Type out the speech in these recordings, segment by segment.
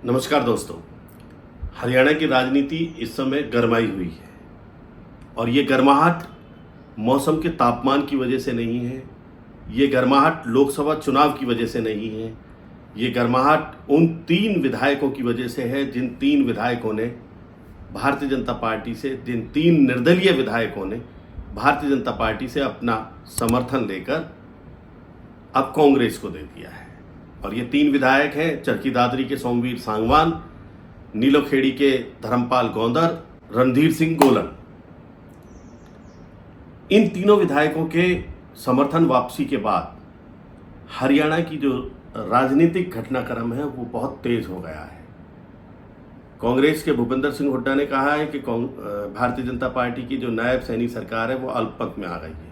नमस्कार दोस्तों। हरियाणा की राजनीति इस समय गरमाई हुई है और ये गर्माहट मौसम के तापमान की वजह से नहीं है। ये गर्माहट लोकसभा चुनाव की वजह से नहीं है। ये गर्माहट उन 3 विधायकों की वजह से है जिन 3 विधायकों ने भारतीय जनता पार्टी से, जिन 3 निर्दलीय विधायकों ने भारतीय जनता पार्टी से अपना समर्थन लेकर अब कांग्रेस को दे दिया है। और ये 3 विधायक हैं चरखी दादरी के सोमवीर सांगवान, नीलोखेड़ी के धर्मपाल गौंदर, रणधीर सिंह गोलन। इन तीनों विधायकों के समर्थन वापसी के बाद हरियाणा की जो राजनीतिक घटनाक्रम है वो बहुत तेज हो गया है। कांग्रेस के भूपेंद्र सिंह हुड्डा ने कहा है कि भारतीय जनता पार्टी की जो नायब सैनी सरकार है वो अल्पमत में आ गई है।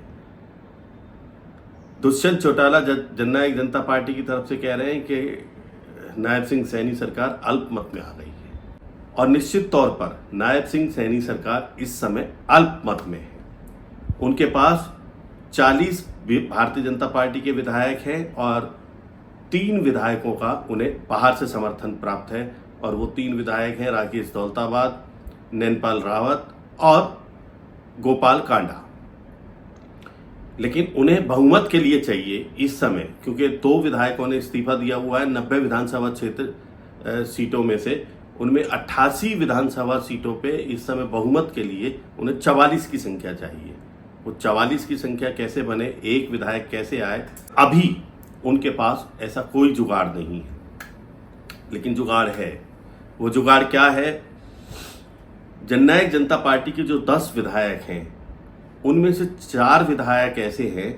दुष्यंत चौटाला जननायक जनता पार्टी की तरफ से कह रहे हैं कि नायब सिंह सैनी सरकार अल्पमत में आ गई है और निश्चित तौर पर नायब सिंह सैनी सरकार इस समय अल्पमत में है। उनके पास 40 भारतीय जनता पार्टी के विधायक हैं और 3 विधायकों का उन्हें बाहर से समर्थन प्राप्त है और वो 3 विधायक हैं राकेश दौलताबाद, नैनपाल रावत और गोपाल कांडा। लेकिन उन्हें बहुमत के लिए चाहिए इस समय, क्योंकि 2 विधायकों ने इस्तीफा दिया हुआ है। 90 विधानसभा क्षेत्र सीटों में से उनमें 88 विधानसभा सीटों पे इस समय बहुमत के लिए उन्हें 44 की संख्या चाहिए। वो 44 की संख्या कैसे बने, एक विधायक कैसे आए, अभी उनके पास ऐसा कोई जुगाड़ नहीं है। लेकिन जुगाड़ है। वो जुगाड़ क्या है? जननायक जनता पार्टी के जो 10 विधायक हैं उनमें से 4 विधायक ऐसे हैं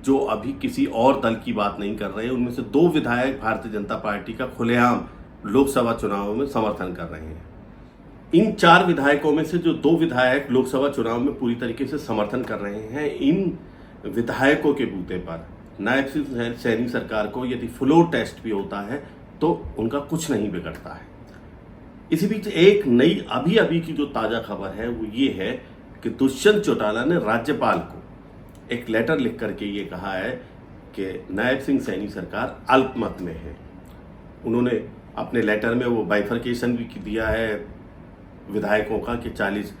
जो अभी किसी और दल की बात नहीं कर रहे हैं। उनमें से 2 विधायक भारतीय जनता पार्टी का खुलेआम लोकसभा चुनाव में समर्थन कर रहे हैं। इन 4 विधायकों में से जो 2 विधायक लोकसभा चुनाव में पूरी तरीके से समर्थन कर रहे हैं, इन विधायकों के बूते पर नायब सिंह सैनी सरकार को यदि फ्लोर टेस्ट भी होता है तो उनका कुछ नहीं बिगड़ता है। इसी बीच एक नई अभी की जो ताजा खबर है वो ये है कि दुष्यंत चौटाला ने राज्यपाल को एक लेटर लिख करके ये कहा है कि नायब सिंह सैनी सरकार अल्पमत में है। उन्होंने अपने लेटर में वो बाइफरकेशन भी दिया है विधायकों का कि 40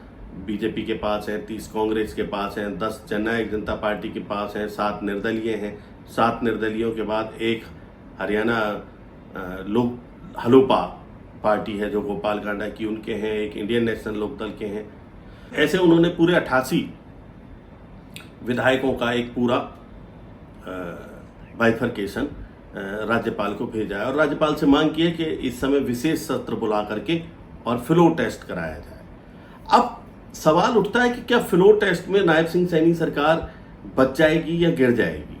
बीजेपी के पास हैं, 30 कांग्रेस के पास हैं, 10 जननायक जनता पार्टी के पास हैं, 7 निर्दलीय हैं। 7 निर्दलीयों के बाद एक हरियाणा लोक हलोपा पार्टी है जो गोपाल कांडा की उनके हैं, एक इंडियन नेशनल लोकदल के हैं। ऐसे उन्होंने पूरे 88 विधायकों का एक पूरा बाइफरकेशन राज्यपाल को भेजा है और राज्यपाल से मांग की है कि इस समय विशेष सत्र बुला करके और फ्लोर टेस्ट कराया जाए। अब सवाल उठता है कि क्या फ्लोर टेस्ट में नायब सिंह सैनी सरकार बच जाएगी या गिर जाएगी?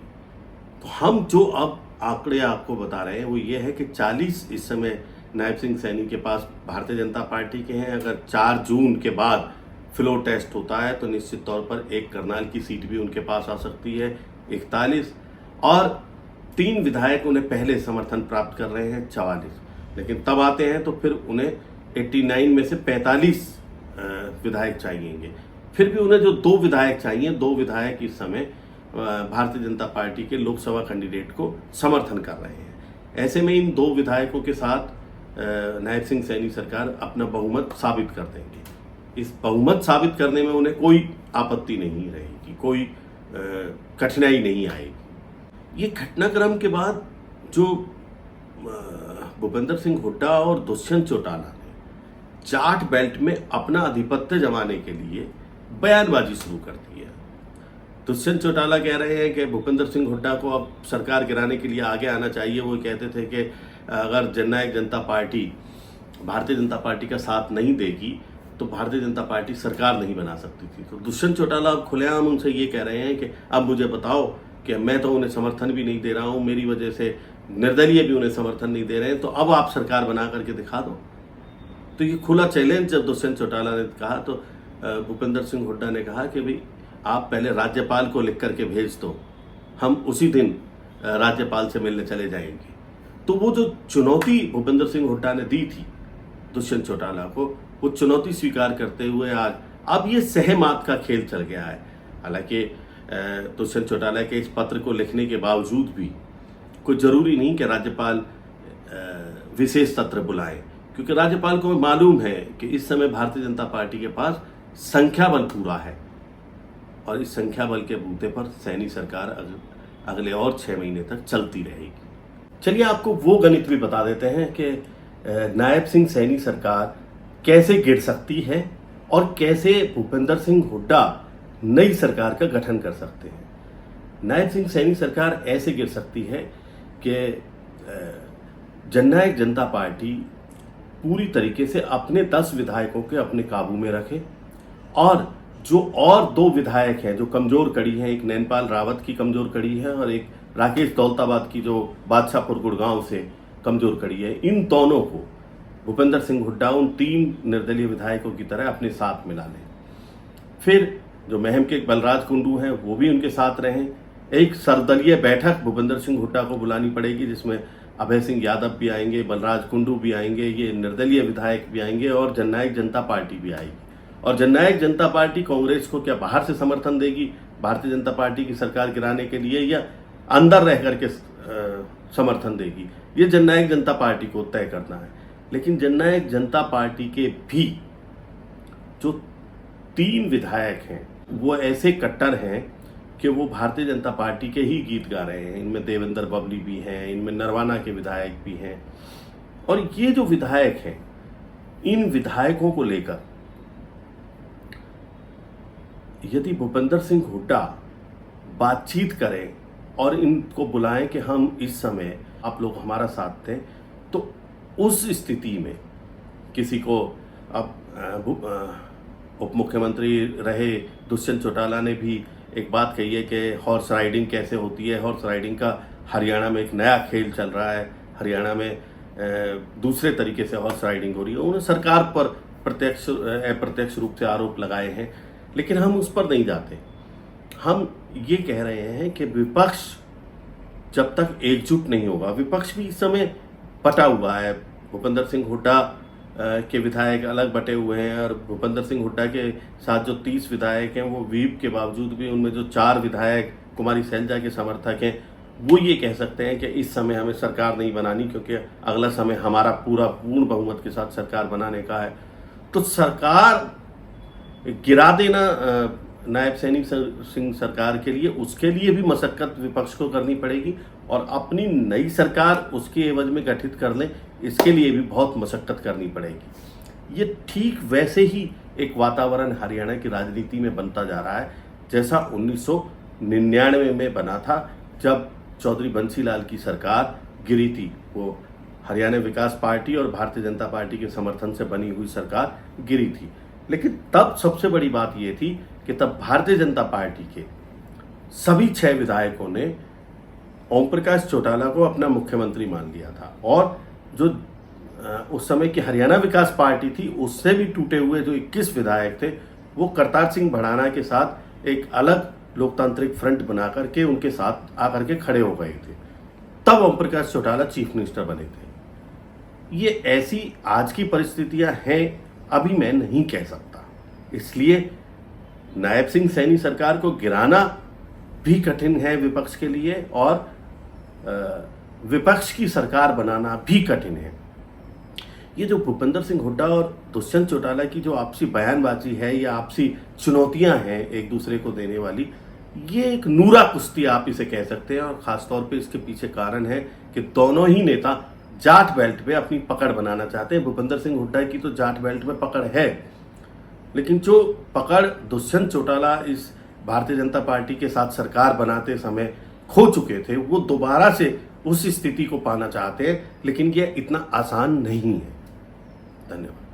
तो हम जो अब आंकड़े आपको बता रहे हैं वो ये है कि 40 इस समय नायब सिंह सैनी के पास भारतीय जनता पार्टी के हैं। अगर 4 जून के बाद फ्लोर टेस्ट होता है तो निश्चित तौर पर एक करनाल की सीट भी उनके पास आ सकती है 41, और 3 विधायक उन्हें पहले समर्थन प्राप्त कर रहे हैं 44। लेकिन तब आते हैं तो फिर उन्हें 89 में से 45 विधायक चाहिएंगे। फिर भी उन्हें जो 2 विधायक चाहिए, 2 विधायक इस समय भारतीय जनता पार्टी के लोकसभा कैंडिडेट को समर्थन कर रहे हैं। ऐसे में इन 2 विधायकों के साथ नायब सिंह सैनी सरकार अपना बहुमत साबित कर देंगे। इस बहुमत साबित करने में उन्हें कोई आपत्ति नहीं रहेगी, कोई कठिनाई नहीं आएगी। ये घटनाक्रम के बाद जो भूपेंद्र सिंह हुड्डा और दुष्यंत चौटाला ने जाट बेल्ट में अपना आधिपत्य जमाने के लिए बयानबाजी शुरू कर दी है। दुष्यंत चौटाला कह रहे हैं कि भूपेंद्र सिंह हुड्डा को अब सरकार गिराने के लिए आगे आना चाहिए। वो कहते थे कि अगर जननायक जनता पार्टी भारतीय जनता पार्टी का साथ नहीं देगी तो भारतीय जनता पार्टी सरकार नहीं बना सकती थी। तो दुष्यंत चौटाला अब खुलेआम उनसे ये कह रहे हैं कि अब मुझे बताओ कि मैं तो उन्हें समर्थन भी नहीं दे रहा हूँ, मेरी वजह से निर्दलीय भी उन्हें समर्थन नहीं दे रहे हैं, तो अब आप सरकार बना करके दिखा दो। तो ये खुला चैलेंज जब दुष्यंत चौटाला ने कहा तो भूपेंद्र सिंह हुड्डा ने कहा कि भाई आप पहले राज्यपाल को लिख करके भेज दो, हम उसी दिन राज्यपाल से मिलने चले जाएंगे। तो वो जो चुनौती भूपेंद्र सिंह हुड्डा ने दी थी दुष्यंत चौटाला को, वो चुनौती स्वीकार करते हुए आज अब ये सहमात का खेल चल गया है। हालांकि दुष्यंत चौटाला के इस पत्र को लिखने के बावजूद भी कोई जरूरी नहीं कि राज्यपाल विशेष सत्र बुलाएं, क्योंकि राज्यपाल को मालूम है कि इस समय भारतीय जनता पार्टी के पास संख्या बल पूरा है और इस संख्या बल के बूते पर सैनी सरकार अगले और 6 महीने तक चलती रहेगी। चलिए आपको वो गणित भी बता देते हैं कि नायब सिंह सैनी सरकार कैसे गिर सकती है और कैसे भूपेंद्र सिंह हुड्डा नई सरकार का गठन कर सकते हैं। नायब सिंह सैनी सरकार ऐसे गिर सकती है कि जननायक जनता पार्टी पूरी तरीके से अपने 10 विधायकों के अपने काबू में रखे और जो और 2 विधायक हैं जो कमजोर कड़ी हैं, एक नैनपाल रावत की कमजोर कड़ी है और एक राकेश दौलताबाद की जो बादशाहपुर गुड़गांव से कमजोर कड़ी है, इन दोनों को भूपेंद्र सिंह हुड्डा उन 3 निर्दलीय विधायकों की तरह अपने साथ मिला लें। फिर जो महम के बलराज कुंडू हैं वो भी उनके साथ रहें। एक सर्वदलीय बैठक भूपेंद्र सिंह हुड्डा को बुलानी पड़ेगी जिसमें अभय सिंह यादव भी आएंगे, बलराज कुंडू भी आएंगे, ये निर्दलीय विधायक भी आएंगे और जननायक जनता पार्टी भी आएगी। और जननायक जनता पार्टी कांग्रेस को क्या बाहर से समर्थन देगी भारतीय जनता पार्टी की सरकार गिराने के लिए या अंदर रह करके समर्थन देगी, ये जननायक जनता पार्टी को तय करना है। लेकिन जननायक जनता पार्टी के भी जो 3 विधायक हैं वो ऐसे कट्टर हैं कि वो भारतीय जनता पार्टी के ही गीत गा रहे हैं। इनमें देवेंद्र बबली भी हैं, इनमें नरवाना के विधायक भी हैं। और ये जो विधायक हैं, इन विधायकों को लेकर यदि भूपेंद्र सिंह हुड्डा बातचीत करें और इनको बुलाएं कि हम इस समय आप लोग हमारा साथ दें, तो उस स्थिति में किसी को अब उप मुख्यमंत्री रहे दुष्यंत चौटाला ने भी एक बात कही है कि हॉर्स राइडिंग कैसे होती है। हॉर्स राइडिंग का हरियाणा में एक नया खेल चल रहा है, हरियाणा में दूसरे तरीके से हॉर्स राइडिंग हो रही है। उन्होंने सरकार पर प्रत्यक्ष अप्रत्यक्ष रूप से आरोप लगाए हैं, लेकिन हम उस पर नहीं जाते। हम ये कह रहे हैं कि विपक्ष जब तक एकजुट नहीं होगा, विपक्ष भी इस समय बटा हुआ है। भूपेंद्र सिंह हुड्डा के विधायक अलग बटे हुए हैं और भूपेंद्र सिंह हुड्डा के साथ जो 30 विधायक हैं वो व्हीप के बावजूद भी उनमें जो 4 विधायक कुमारी सैलजा के समर्थक हैं वो ये कह सकते हैं कि इस समय हमें सरकार नहीं बनानी क्योंकि अगला समय हमारा पूर्ण बहुमत के साथ सरकार बनाने का है। तो सरकार गिरा देना नायब सैनी सिंह सरकार के लिए, उसके लिए भी मशक्कत विपक्ष को करनी पड़ेगी और अपनी नई सरकार उसके एवज में गठित कर ले, इसके लिए भी बहुत मशक्कत करनी पड़ेगी। ये ठीक वैसे ही एक वातावरण हरियाणा की राजनीति में बनता जा रहा है जैसा 1999 में बना था जब चौधरी बंसीलाल की सरकार गिरी थी। वो हरियाणा विकास पार्टी और भारतीय जनता पार्टी के समर्थन से बनी हुई सरकार गिरी थी। लेकिन तब सबसे बड़ी बात ये थी कि तब भारतीय जनता पार्टी के सभी 6 विधायकों ने ओम प्रकाश चौटाला को अपना मुख्यमंत्री मान लिया था और जो उस समय की हरियाणा विकास पार्टी थी उससे भी टूटे हुए जो 21 विधायक थे वो करतार सिंह भड़ाना के साथ एक अलग लोकतांत्रिक फ्रंट बना करके उनके साथ आकर के खड़े हो गए थे। तब ओम प्रकाश चौटाला चीफ मिनिस्टर बने थे। ये ऐसी आज की परिस्थितियां हैं अभी मैं नहीं कह सकता, इसलिए नायब सिंह सैनी सरकार को गिराना भी कठिन है विपक्ष के लिए और विपक्ष की सरकार बनाना भी कठिन है। ये जो भूपेंद्र सिंह हुड्डा और दुष्यंत चौटाला की जो आपसी बयानबाजी है या आपसी चुनौतियां हैं एक दूसरे को देने वाली, ये एक नूरा कुश्ती आप इसे कह सकते हैं। और खासतौर पे इसके पीछे कारण है कि दोनों ही नेता जाट बेल्ट पे अपनी पकड़ बनाना चाहते हैं। भूपेंद्र सिंह हुड्डा की तो जाट बेल्ट में पकड़ है, लेकिन जो पकड़ दुष्यंत चौटाला इस भारतीय जनता पार्टी के साथ सरकार बनाते समय खो चुके थे वो दोबारा से उस स्थिति को पाना चाहते हैं, लेकिन ये इतना आसान नहीं है। धन्यवाद।